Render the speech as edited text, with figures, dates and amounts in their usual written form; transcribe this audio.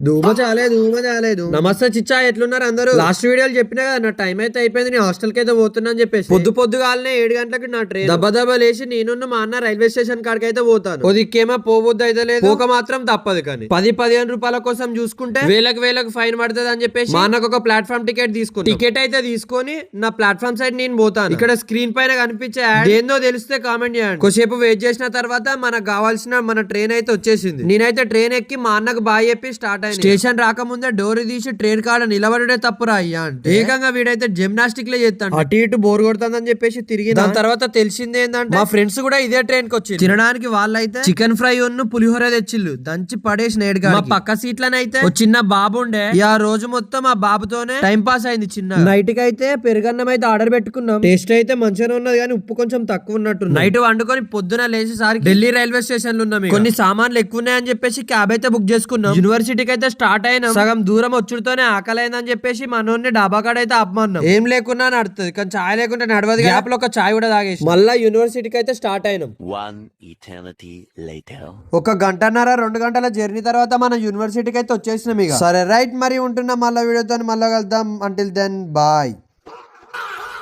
ధూమ చాలేదు. నమస్తే చిచ్చా, ఎట్లున్నారు అందరూ? లాస్ట్ వీడియోలు చెప్పినా కదా నా టైం అయితే అయిపోయింది, నేను హాస్టల్ కి అయితే పోతున్నా అని చెప్పేసి. పొద్దుగాలనే 7 గంటలకు నా ట్రైన్. దబ్బ లేచి నేనున్న మా అన్న రైల్వే స్టేషన్ కాడికి అయితే పోతాను. దిక్కేమో పోవద్దు అయితే లేదు, పోక మాత్రం తప్పదు. కానీ 10-15 రూపాయల కోసం చూసుకుంటే వేలకు ఫైన్ పడుతుంది అని చెప్పేసి మా అన్నకు ఒక ప్లాట్ఫామ్ టికెట్ తీసుకుని టికెట్ అయితే తీసుకొని నా ప్లాట్ఫామ్ సైడ్ నేను పోతాను. ఇక్కడ స్క్రీన్ పైన కనిపించే యాడ్ ఏందో తెలిస్తే కామెంట్ చేయండి. కొద్దిసేపు వెయిట్ చేసిన తర్వాత మనకు కావాల్సిన మన ట్రైన్ అయితే వచ్చేసింది. నేనైతే ట్రైన్ ఎక్కి మా అన్నకు బాయ్ చెప్పి స్టార్ట్ అయింది. స్టేషన్ రాకముందే డోర్ తీసి ట్రైన్ కాడ నిలబడే తప్పురా అయ్యా అంటే ఏకంగా వీడైతే జిమ్నాస్టిక్ లే చేస్తాడు. అటు ఇటు బోర్ కొడుతుందని చెప్పేసి తిరిగి దాని తర్వాత తెలిసింది ఏంటంటే మా ఫ్రెండ్స్ కూడా ఇదే ట్రైన్ కి వచ్చి తినడానికి వాళ్ళైతే చికెన్ ఫ్రై ఉన్న పులిహోర తెచ్చిల్లు దంచి పడేసి నేడుగా. మా పక్క సీట్లనైతే ఒక చిన్న బాబు ఉండే. ఆ రోజు మొత్తం ఆ బాబుతోనే టైం పాస్ అయింది. చిన్న నైట్ కి అయితే పెరుగన్నం అయితే ఆర్డర్ పెట్టుకున్నాం. టేస్ట్ అయితే మంచిగానే ఉన్నది కానీ ఉప్పు కొంచెం తక్కువ ఉన్నట్టు. నైట్ వండుకొని పొద్దున లేచేసరికి ఢిల్లీ రైల్వే స్టేషన్ లో ఉన్నాం. కొన్ని సామాన్లు ఎక్కువ ఉన్నాయని చెప్పేసి క్యాబ్ అయితే బుక్ చేసుకున్నాం. యూనివర్సిటీకి అయితే స్టార్ట్ అయినా సగం దూరం వచ్చుడుతోనే ఆకలైందని చెప్పేసి మనోన్ని డాబా కాడ అయితే అప్పమన్నాం. ఏం లేకున్నా నడుతుంది కానీ చాయ్ లేకుంటే నడవదు. గ్యాప్ లో ఒక చాయ్ కూడా తాగేసి మళ్ళా యూనివర్సిటీకి అయితే స్టార్ట్ అయినాం. 1 గంటన్నర 2 గంటల జర్నీ తర్వాత మనం యూనివర్సిటీకి అయితే వచ్చేసినాం. ఇక సరే రైట్, మరి ఉంటున్నాం. మళ్ళీ వీడియోతో మళ్ళీ కలుద్దాం. Until then bye.